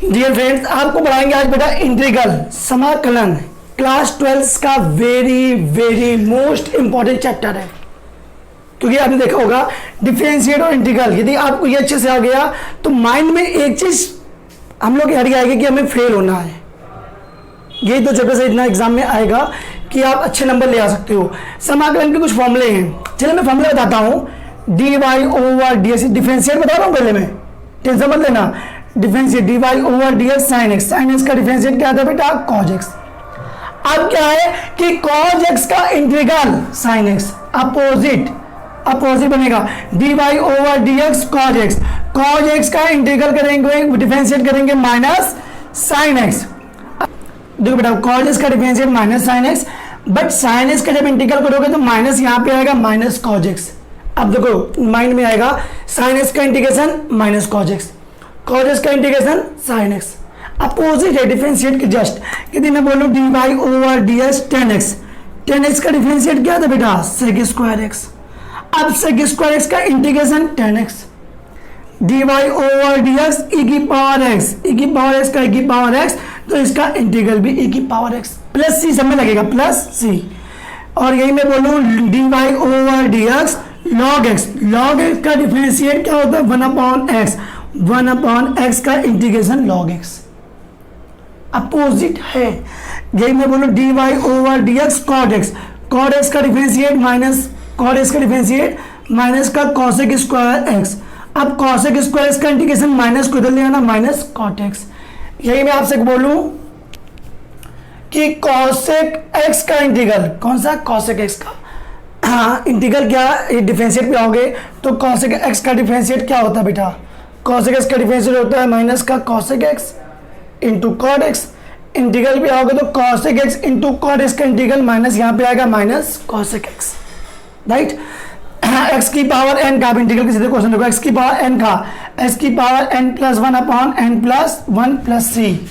Dear friends, आपको पढ़ाएंगे आज बेटा इंटीग्रल समाकलन। क्लास 12 का very very most important chapter है, क्योंकि आपने देखा होगा डिफरेंशिएट और इंटीग्रल। यदि आपको ये अच्छे से आ गया तो माइंड में एक चीज हम लोग हट आएगी कि हमें फेल होना है। यही तो चैप्टर से इतना एग्जाम में आएगा कि आप अच्छे नंबर ले आ सकते हो। समाकलन के कुछ फॉर्मूले हैं, चलिए मैं फॉर्मूला बताता हूँ। D Y over D X, differentiate बता रहा हूँ पहले, मैं टेंशन मत लेना। Differentiate D Y over D X sine X, sine x का डिफरेंशिएट क्या था बेटा? Cos X. अब क्या है कि कॉज एक्स का इंटीग्रल साइन एक्स, अपोजिट बनेगा। D Y over D X cos x, cos x का इंटीग्रल करेंगे, डिफरेंशिएट करेंगे माइनस साइन एक्स। देखो बेटा, कॉज एक्स का differentiate minus sine x, but sine x का जब इंटीग्रल करोगे तो माइनस यहाँ पे आएगा माइनस कॉज एक्स। अब देखो माइंड में आएगा साइन एक्स का integration minus cos x, cos x का इंटीग्रेशन साइन एक्स। अपोजिट है डिफरेंशिएट के जस्ट। यदि मैं बोलूँ D Y over D x tan x, tan x का डिफरेंशिएट क्या था बेटा? Sec square x. अब सेक स्क्वायर एक्स का integration tan x, d Y over D x e की पावर एक्स, ई की पावर एक्स का ई की पावर एक्स, तो इसका इंटीग्रल भी ई की पावर एक्स प्लस सी सब में लगेगा, प्लस सी। और यही मैं बोलूँ D Y over D X log X, log X का डिफरेंशिएट क्या होता है? One upon X, one upon X का इंटीग्रेशन लॉग एक्स। अपोजिट है। यही मैं बोलूँ D Y over D X cot X, cot x का डिफरेंशिएट माइनस कॉड एक्स का डिफरेंशिएट माइनस का कॉसेक स्क्वायर एक्स। अब कॉसेक स्क्वायर एक्स का इंटीग्रेशन माइनस को इधर ले आना, माइनस कॉट एक्स। यही मैं आपसे बोलूं कि कॉसेक एक्स का इंटीग्रल, कौन सा? कॉसेक एक्स का। हाँ, इंटीग्रल क्या? डिफरेंशिएट पे आओगे तो कॉसेक एक्स का डिफरेंशिएट क्या होता है बेटा? कॉसेक एक्स का डिफरेंशिएट होता है माइनस का cosec x into cot x. Integral पे आओगे तो cosec x into cot x का इंटीग्रल माइनस यहाँ पे आएगा minus cosec x, right. X की पावर एन का इंटीग्रल के सीधे क्वेश्चन देखो, एक्स की पावर एन का, एक्स की power n plus one upon n plus one plus c,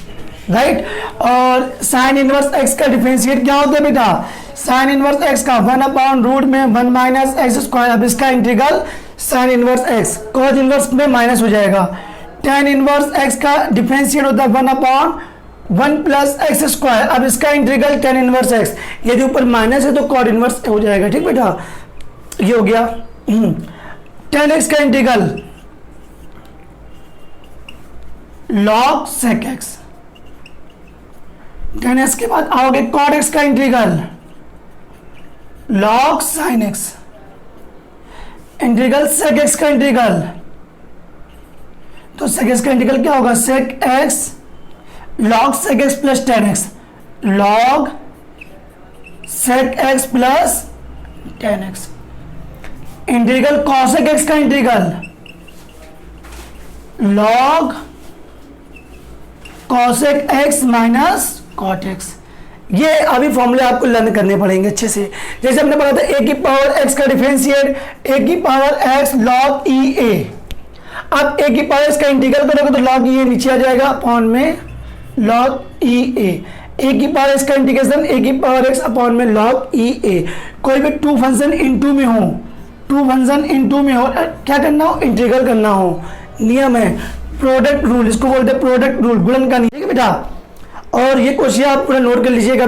right. और साइन इनवर्स एक्स का डिफरेंशिएट क्या होता है बेटा? साइन इनवर्स एक्स का वन अपॉन रूट में वन माइनस एक्स स्क्वायर। अब इसका integral sign inverse x, cause inverse में माइनस हो जाएगा। टेन इनवर्स एक्स का डिफरेंशिएट होता है one upon one plus x square. अब इसका इंटीग्रल टेन इनवर्स एक्स, यदि ऊपर माइनस है तो कॉड इनवर्स हो जाएगा, ठीक बेटा। ये हो गया। टेन एक्स का integral log sec x, tan x के बाद आओगे कॉड एक्स का integral log sine x, integral sec x का इंटीग्रल, तो सेक एक्स का इंटीग्रल क्या होगा? Sec x log sec x plus tan x, log sec x plus tan x. Integral cosec x का integral log cosec x minus cot x. ये अभी फॉर्मूले आपको लर्न करने पड़ेंगे अच्छे से। जैसे हमने पढ़ा था ए की पावर एक्स का डिफरेंशिएट ए की पावर एक्स लॉग ई ए। अब ए की पावर एक्स का इंटीग्रल करोगे तो लॉग ई ए नीचे आ जाएगा अपॉन में लॉग ई ए की पावर एक्स का इंटीग्रेशन ए की पावर एक्स अपॉन में लॉग ई ए। कोई भी टू फंक्शन इनटू में हो, टू फंक्शन इनटू में हो, क्या करना हो? इंटीग्रल करना हो। नियम है प्रोडक्ट रूल, इसको बोलते हैं प्रोडक्ट रूल, गुणन का नियम, ठीक है बेटा। और ये क्वेश्चन आप पूरा नोट कर लीजिएगा।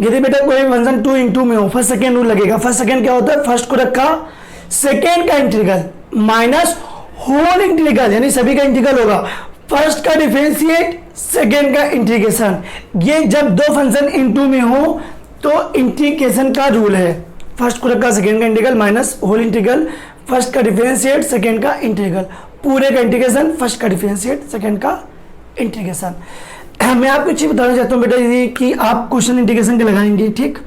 यदि बेटा कोई फंक्शन टू इंटू में हो, फर्स्ट सेकेंड रूल लगेगा। फर्स्ट सेकेंड क्या होता है? फर्स्ट को रखा, सेकेंड का इंटीग्रल माइनस होल इंटीग्रल, यानी सभी का इंटीग्रल होगा। फर्स्ट का डिफरेंशिएट, सेकेंड का इंटीग्रेशन। ये जब दो फंक्शन इनटू में हो तो इंटीग्रेशन का रूल है। फर्स्ट को रखा, सेकेंड का integral minus whole integral, first का डिफरेंशिएट, सेकेंड का इंटीग्रल, पूरे का इंटीग्रेशन, फर्स्ट का डिफरेंशिएट, सेकेंड का इंटीग्रेशन। मैं आपको चीज बताना चाहता हूँ बेटा ये कि आप क्वेश्चन इंटीग्रेशन के लगाएंगे, ठीक।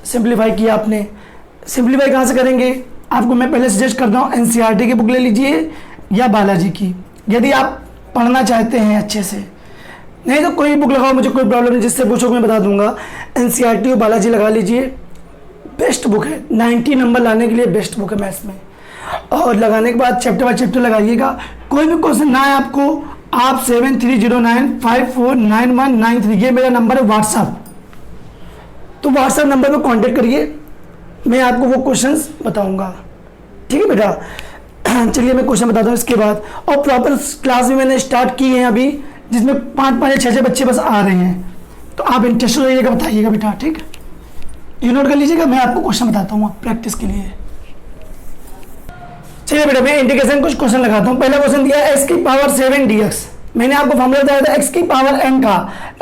सिंप्लीफाई किया आपने, सिंप्लीफाई कहाँ से करेंगे? आपको मैं पहले सजेस्ट करता हूँ एनसीईआरटी की बुक ले लीजिए या बालाजी की, यदि आप पढ़ना चाहते हैं अच्छे से। नहीं तो कोई बुक लगाओ, मुझे कोई प्रॉब्लम नहीं, जिससे पूछो मैं बता दूंगा। एनसीईआरटी और बालाजी लगा लीजिए, बेस्ट बुक है, 90 नंबर लाने के लिए बेस्ट बुक है मैथ्स में। और लगाने के बाद चैप्टर बाय चैप्टर लगाइएगा। कोई भी क्वेश्चन ना है आपको, आप 7309549193, ये मेरा नंबर है व्हाट्सअप, तो व्हाट्सएप नंबर पे कांटेक्ट करिए, मैं आपको वो क्वेश्चंस बताऊंगा, ठीक है बेटा। चलिए मैं क्वेश्चन बताता हूँ इसके बाद। और प्रॉपर क्लास भी मैंने स्टार्ट की है अभी, जिसमें 5 या 6 बच्चे बस आ रहे हैं, तो आप इंटरेस्टेड रहिएगा, बताइएगा बेटा, ठीक है। ये नोट कर लीजिएगा, मैं आपको क्वेश्चन बताता हूँ प्रैक्टिस के लिए। चलिए बेटा मैं इंटीग्रेशन कुछ क्वेश्चन लगाता हूँ। पहला क्वेश्चन दिया है x की पावर 7 dx। मैंने आपको फॉर्मूला बताया था x की पावर n का,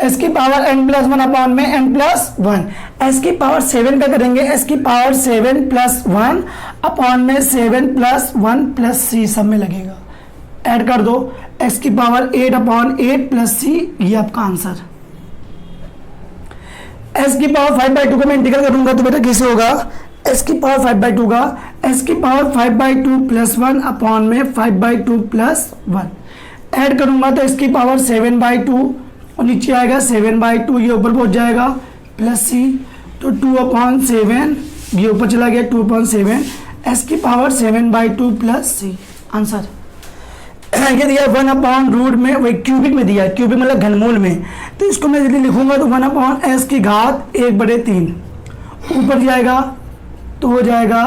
x की पावर n प्लस 1 अपॉन में n प्लस 1। s की पावर 7 का करेंगे s की पावर 7 प्लस 1 अपॉन में 7 प्लस 1 प्लस c, सब में लगेगा, ऐड कर दो, x की पावर 8 अपॉन 8 प्लस c, ये आपका आंसर। s की पावर 5/2 का मैं इंटीग्रल करूंगा तो बेटा कैसे होगा, s की पावर 5/2 का s की पावर 5/2 प्लस 1 अपॉन में 5/2 प्लस 1, ऐड करूंगा तो s की पावर 7/2 और नीचे आएगा 7/2, ये ऊपर पहुंच जाएगा, प्लस c, तो 2/7, ये ऊपर चला गया 2/7, s की पावर 7/2 प्लस c, आंसर। ये दिया 1/रूट में, वही क्यूबिक में दिया, क्यूबिक मतलब घनमूल में, तो इसको मैं यदि लिखूंगा तो 1/s की घात 1/3 ऊपर जाएगा तो हो जाएगा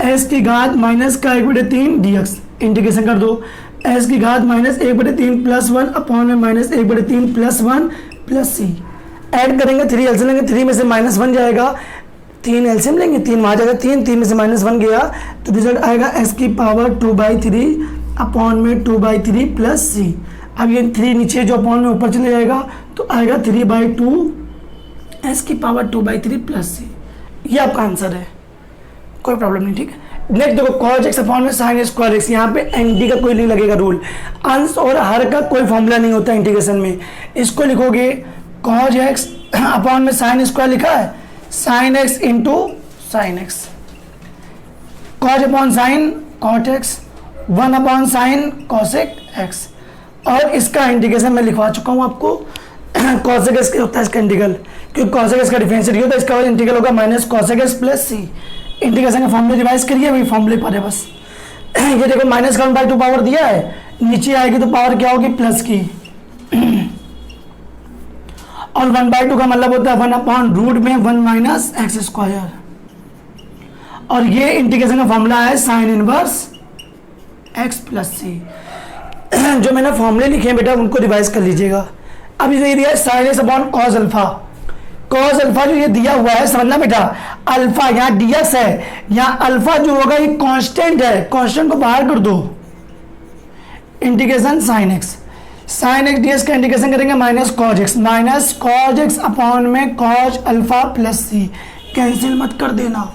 s की घात माइनस का 1/3 dx। इंटीग्रेशन कर दो, s की घात माइनस 1/3 प्लस 1 अपॉन में minus 1/3 plus 1 plus c, add करेंगे 3 एलसीएम लेंगे, 3 में से -1 जाएगा, 3 एलसीएम लेंगे, 3 वहाँ जाएगा, 3 में से -1 गया तो रिजल्ट आएगा s की पावर 2/3 अपॉन में 2/3 प्लस c। अब ये 3 नीचे जो अपॉन में ऊपर चले जाएगा तो आएगा 3/2 s की पावर 2/3 प्लस c, ये आपका आंसर है, कोई प्रॉब्लम नहीं, ठीक है। नेक्स्ट देखो cos x अपॉन में sin स्क्वायर x, यहाँ पे एंटी का कोई नहीं लगेगा रूल, अंश और हर का कोई फॉर्मूला नहीं होता इंटीग्रेशन में। इसको लिखोगे cos x अपॉन में sin स्क्वायर लिखा है, sin x into sine x, cos upon sine cot x, 1/sin cosec x, और इसका इंटीग्रेशन मैं लिखवा चुका हूँ आपको, cosec x होता है इसका इंटीग्रल, क्योंकि cosec x का डिफरेंशिएट होता है, इसका इंटीग्रल होगा minus cosec x plus c। Integration का फॉर्मूला रिवाइज करिए, वही फॉर्मूले पर है बस। ये देखो माइनस का 1/2 पावर दिया है, नीचे आएगी तो पावर क्या होगी, प्लस की, और 1/2 का मतलब होता है 1/रूट में 1 माइनस एक्स स्क्वायर, और ये इंटीग्रेशन का फॉर्मूला है साइन इनवर्स x प्लस सी। जो मैंने फॉर्मूले लिखे हैं बेटा उनको रिवाइज कर लीजिएगा। अब ये दिया है sine x upon cos alpha, cos alpha जो ये दिया हुआ है समझना बेटा, अल्फा यहाँ dx है, यहाँ अल्फा जो होगा ये कांस्टेंट है, कांस्टेंट को बाहर कर दो, इंटीग्रेशन साइन एक्स dx का इंटीग्रेशन करेंगे माइनस कॉज एक्स अपॉन में कॉज अल्फा प्लस सी, कैंसिल मत कर देना,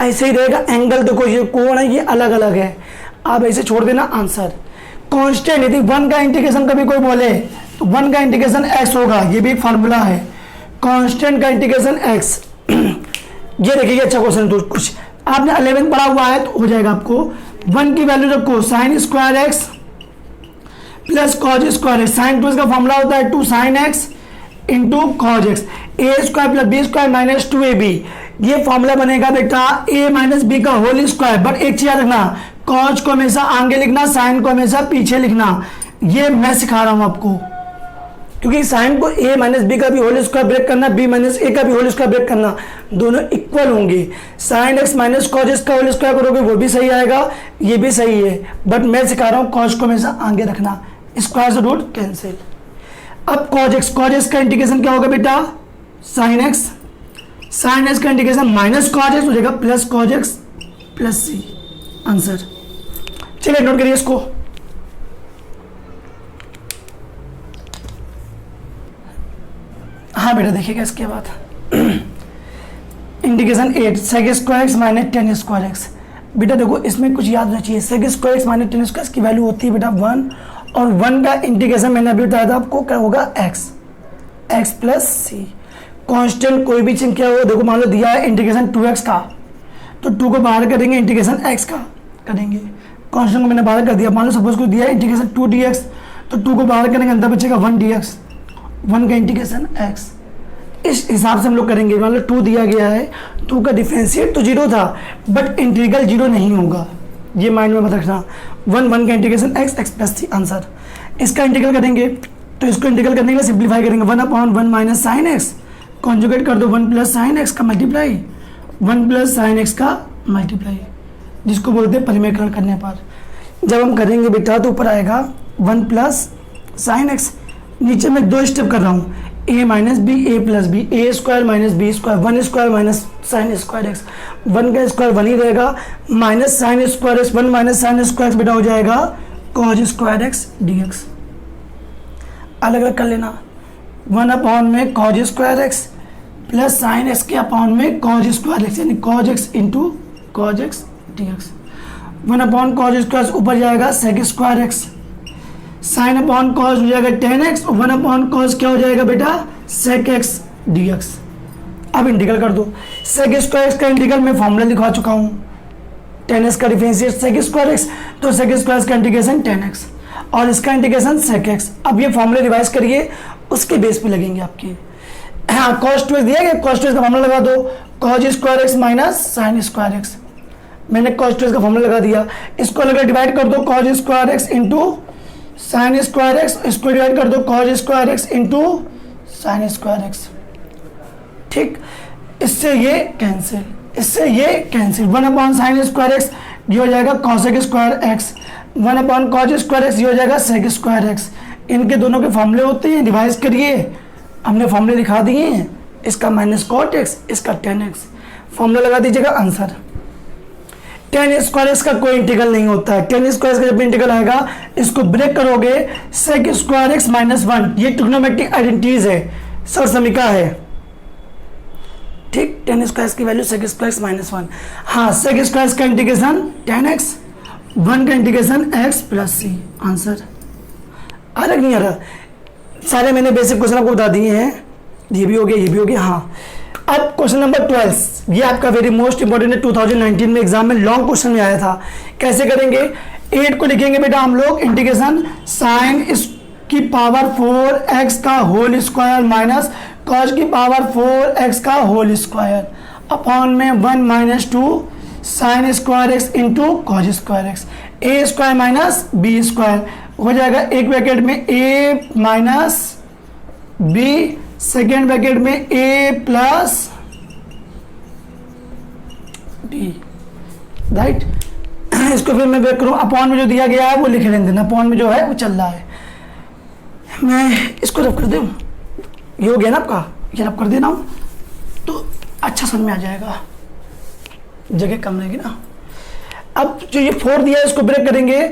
ऐसे ही रहेगा। एंगल देखो ये कोण है, ये अलग अलग है, आप ऐसे छोड़ देना आंसर। कांस्टेंट यदि 1 का इंटीग्रेशन कभी कोई बोले तो 1 का इंटीग्रेशन x होगा, ये भी एक फार्मूला है, कांस्टेंट का इंटीग्रेशन x। ये देखिए अच्छा क्वेश्चन, तो कुछ आपने 11 पढ़ा हुआ है तो हो जाएगा आपको। 1 की वैल्यू रखो sine square x plus cos square x, sine 2 का फॉर्मूला होता है 2 sine x into cos x, a square plus B square minus 2ab, ये फॉर्मूला बनेगा बेटा a माइनस बी का होल स्क्वायर। बट एक चीज याद रखना, कॉज को हमेशा आगे लिखना, साइन को हमेशा पीछे लिखना, ये मैं सिखा रहा हूं आपको, क्योंकि साइन को a माइनस बी का भी होल स्क्वायर ब्रेक करना, b माइनस ए का भी होल स्क्वायर ब्रेक करना, दोनों इक्वल होंगे। Sine x minus cos x का होल स्क्वायर करोगे वो भी सही आएगा, ये भी सही है, बट मैं सिखा रहा हूँ कॉज को हमेशा आगे रखना, स्क्वायर से रूट कैंसिल। अब कॉज एक्स का इंटीग्रेशन क्या होगा बेटा, साइन एक्स का इंटीग्रेशन माइनस कॉज एक्स हो जाएगा plus cos X plus C, answer. चलिए नोट करिए इसको। हाँ बेटा देखिएगा इसके बाद integration 8 sec square x minus 10 square X. बेटा देखो इसमें कुछ याद रखना चाहिए, sec square x minus 10 square की वैल्यू होती है बेटा 1, और 1 का इंटीग्रेशन मैंने अभी बताया था आपको क्या होगा, x प्लस सी। कांस्टेंट कोई भी संख्या हो, देखो मान लो दिया है इंटीग्रेशन 2x का, तो 2 को बाहर करेंगे, इंटीग्रेशन x का करेंगे, कांस्टेंट को मैंने बाहर कर दिया। मान लो सपोज को दिया है इंटीग्रेशन 2 dx, तो 2 को बाहर करेंगे, अंदर बचेगा 1 dx, 1 का इंटीग्रेशन x। इस हिसाब से हम लोग करेंगे। मान लो 2 दिया गया है, 2 का डिफरेंशिएट तो 0 था, बट इंटीग्रल 0 नहीं होगा, ये माइंड में मत रखना। 1 का integration x plus C, answer. इसका इंटीग्रल करेंगे तो इसको इंटीग्रल करने के लिए सिंप्लीफाई करेंगे, 1/1 माइनस साइन एक्स, कॉन्जुगेट कर दो 1 प्लस साइन एक्स का मल्टीप्लाई, 1 प्लस साइन एक्स का मल्टीप्लाई, जिसको बोलते हैं परिमेयकरण करने पर। जब हम करेंगे बेटा तो ऊपर आएगा 1 प्लस साइन एक्स, नीचे मैं 2 स्टेप कर रहा हूँ, a minus B, A plus B, A square minus B square, 1 square minus sine square X, 1 का स्क्वायर 1 ही रहेगा, minus sine square X, 1 minus sine square X बेटा हो जाएगा cos square X D X. अलग अलग कर लेना, 1 अपॉन में cos square x plus sine X के अपॉन में कॉज स्क्वायर एक्स, यानी cos X into cos X D x. 1 upon cos square ऊपर जाएगा sec square x, sine upon cos हो जाएगा टेन एक्स, और 1 अपॉन कॉज क्या हो जाएगा बेटा सेक एक्स डी एक्स। अब इंटीग्रल कर दो, सेक स्क्वायर एक्स का इंटीग्रल मैं फॉर्मूला लिखवा चुका हूँ, टेन एक्स का डिफरेंशिएट सेक स्क्वायर एक्स, तो सेक स्क्वायर का इंटीग्रेशन टेन एक्स और इसका इंटीग्रेशन सेक एक्स। अब ये फॉर्मूला रिवाइज करिए, उसके बेस पे लगेंगे आपके। हाँ, कॉस 2x दिया गया, कॉस 2x का फॉर्मूला लगा दो, cause square x minus sine square x. मैंने कॉस 2x का फॉर्मूला लगा दिया, इसको अलग डिवाइड कर दो, cause square x into sine square x, इसको डिवाइड कर दो cause square x into sine square x. ठीक, इससे ये कैंसिल, इससे ये cancel, 1 upon sine square x ये हो जाएगा cosec square X, 1 upon cos square x ये हो जाएगा सेक स्क्वायर एक्स। इनके दोनों के फॉर्मूले होते हैं, रिवाइज करिए, हमने फॉर्मूले दिखा दिए हैं, इसका माइनस कॉट एक्स, इसका टेन एक्स, फॉर्मूला लगा दीजिएगा, आंसर। टेन स्क्वायर एक्स का कोई इंटीग्रल नहीं होता है, टेन स्क्वायर एक्स का जब इंटीग्रल आएगा इसको ब्रेक करोगे, सेक स्क्वायर एक्स माइनस 1, ये ट्रिग्नोमेट्रिक आइडेंटिटीज है, सर समीका है। ठीक, टेन स्क्वायर की value sec square x minus 1। हाँ, सेक स्क्वायर का इंटीग्रेशन टेन एक्स, 1 का integration X plus C, answer. अलग नहीं आ रहा, सारे मैंने बेसिक क्वेश्चन आपको बता दिए हैं, ये भी हो गया, ये भी हो गया। हाँ, अब क्वेश्चन नंबर 12, ये आपका वेरी मोस्ट इंपॉर्टेंट है, 2019 में एग्जाम में लॉन्ग क्वेश्चन में आया था। कैसे करेंगे, 8 को लिखेंगे बेटा हम लोग इंटीग्रेशन साइन की पावर 4x का होल स्क्वायर माइनस कॉस की पावर 4x का होल स्क्वायर अपॉन में 1 minus 2 sine square x into cos square x, a square minus B square हो जाएगा, एक ब्रैकेट में a minus B, second bracket में a प्लस बी, राइट। इसको फिर मैं ब्रेक करूँ, अपॉन में जो दिया गया है वो लिख लेने देना, अपॉन में जो है वो चल रहा है, मैं इसको रब कर दूँ, ये हो गया ना आपका, ये रब कर देना हूँ तो अच्छा समझ में आ जाएगा, जगह कम रहेगी ना। अब जो ये 4 दिया है इसको ब्रेक करेंगे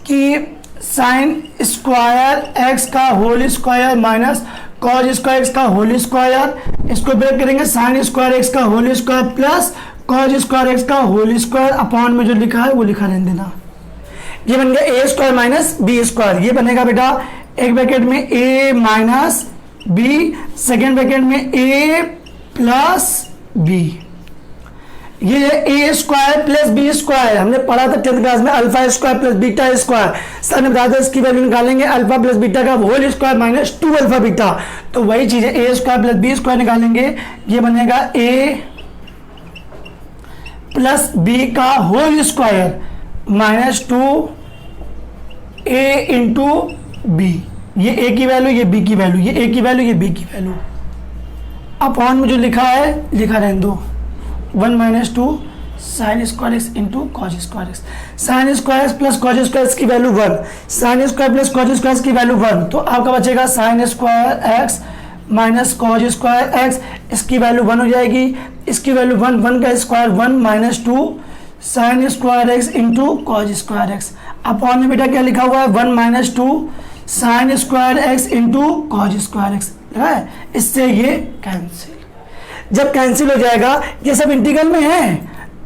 कि साइन स्क्वायर एक्स का whole square minus cos square x का होल स्क्वायर, इसको ब्रेक करेंगे साइन स्क्वायर एक्स का whole square plus cos square x का होल स्क्वायर, अपॉन में जो लिखा है वो लिखा रहने देना। ये बन गया A square minus B square, ये बनेगा बेटा एक ब्रैकेट में a minus B, second bracket में a प्लस बी, ये a square plus B square, हमने पढ़ा था 10th क्लास में, alpha square plus beta square, sir ने बताया था इसकी वैल्यू निकालेंगे अल्फा प्लस बीटा का whole square minus 2 alpha beta, तो वही चीज है, a square plus B square निकालेंगे, ये बनेगा a प्लस बी का whole square minus 2a into b, ये a की वैल्यू, ये b की वैल्यू, ये a की वैल्यू, ये b की वैल्यू, अपॉन में जो लिखा है लिखा रहने दो, 1 minus 2 sine square x into cos square x, sine square x plus cos square x की value 1, sine square plus cos square x की वैल्यू 1, तो आपका बचेगा sine square x minus cos square x, इसकी वैल्यू 1 हो जाएगी, इसकी value 1, 1 का square 1 minus 2 sine square x into cos square x, upon में बेटा क्या लिखा हुआ है 1 minus 2 sine square x into cos square x, है, इससे ये कैंसिल। जब कैंसिल हो जाएगा, ये सब इंटीग्रल में है,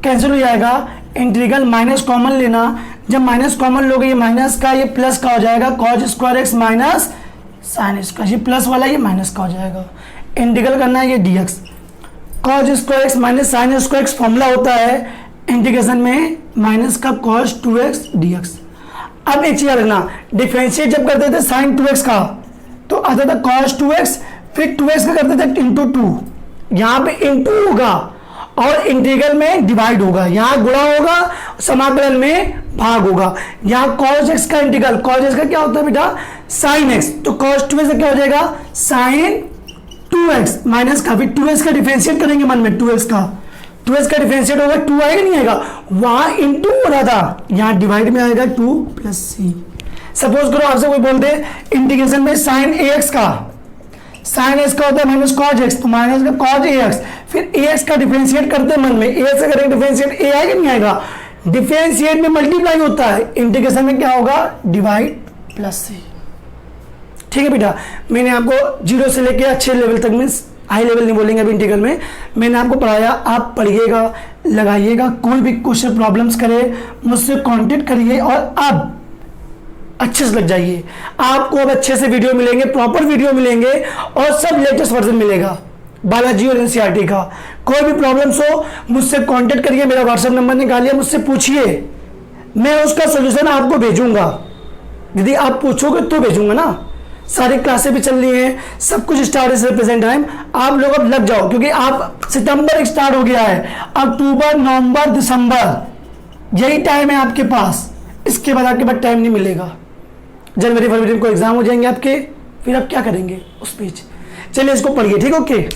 कैंसिल हो जाएगा, इंटीग्रल माइनस कॉमन लेना, जब माइनस कॉमन लोगे ये माइनस का ये प्लस का हो जाएगा, cos square x minus sine square, ये प्लस वाला ये माइनस का हो जाएगा, इंटीग्रल करना है ये dx, cause square x minus sine square x formula होता है इंटीग्रेशन में माइनस का कॉस 2x dx। अब एक चीज रखना, डिफरेंशिएट जब करते थे साइन 2x का तो आता था cos 2x, फिर 2x का करते थे इंटू 2, यहाँ पे इंटू होगा और इंटीग्रल में डिवाइड होगा, यहाँ गुणा होगा, समाकलन में भाग होगा, यहाँ cos x का इंटीग्रल, cos x का क्या होता है बेटा sin x, तो cos 2x का क्या हो जाएगा sin 2x माइनस का, फिर 2x का डिफरेंशिएट करेंगे मन में 2x का, 2s का डिफरेंशिएट होगा 2 आएगा नहीं आएगा, वहां इंटू हो रहा था, यहाँ डिवाइड में आएगा 2 प्लस सी। सपोज करो आपसे कोई बोल दे इंटीग्रेशन में साइन ax का, साइन एक्स का होता है माइनस कॉज एक्स, तो माइनस का कॉज ax, फिर ax का डिफरेंशिएट करते मन में, a से करेंगे डिफरेंशिएट a आएगा नहीं आएगा, डिफरेंशिएट में मल्टीप्लाई होता है, इंटीग्रेशन में क्या होगा डिवाइड प्लस सी। ठीक है बेटा, मैंने आपको जीरो से लेके अच्छे लेवल तक, मीन्स हाई लेवल नहीं बोलेंगे अभी इंटीग्रल में, मैंने आपको पढ़ाया, आप पढ़िएगा, लगाइएगा, कोई भी क्वेश्चन प्रॉब्लम्स करे मुझसे कांटेक्ट करिए और आप अच्छे से लग जाइए। आपको अब अच्छे से वीडियो मिलेंगे, प्रॉपर वीडियो मिलेंगे और सब लेटेस्ट वर्जन मिलेगा बालाजी और एनसीईआरटी का। कोई भी प्रॉब्लम्स हो मुझसे कांटेक्ट करिए, मेरा व्हाट्सएप नंबर निकालिए, मुझसे पूछिए, मैं उसका सोल्यूशन आपको भेजूंगा। यदि आप पूछोगे तो भेजूंगा ना। सारी क्लासें भी चल रही हैं, सब कुछ स्टार्ट है प्रेजेंट टाइम, आप लोग अब लग जाओ, क्योंकि आप सितंबर स्टार्ट हो गया है, अक्टूबर नवंबर दिसंबर यही टाइम है आपके पास, इसके बाद आपके पास टाइम नहीं मिलेगा। जनवरी फरवरी को एग्जाम हो जाएंगे आपके, फिर आप क्या करेंगे उस बीच। चलिए इसको पढ़िए, ठीक, ओके।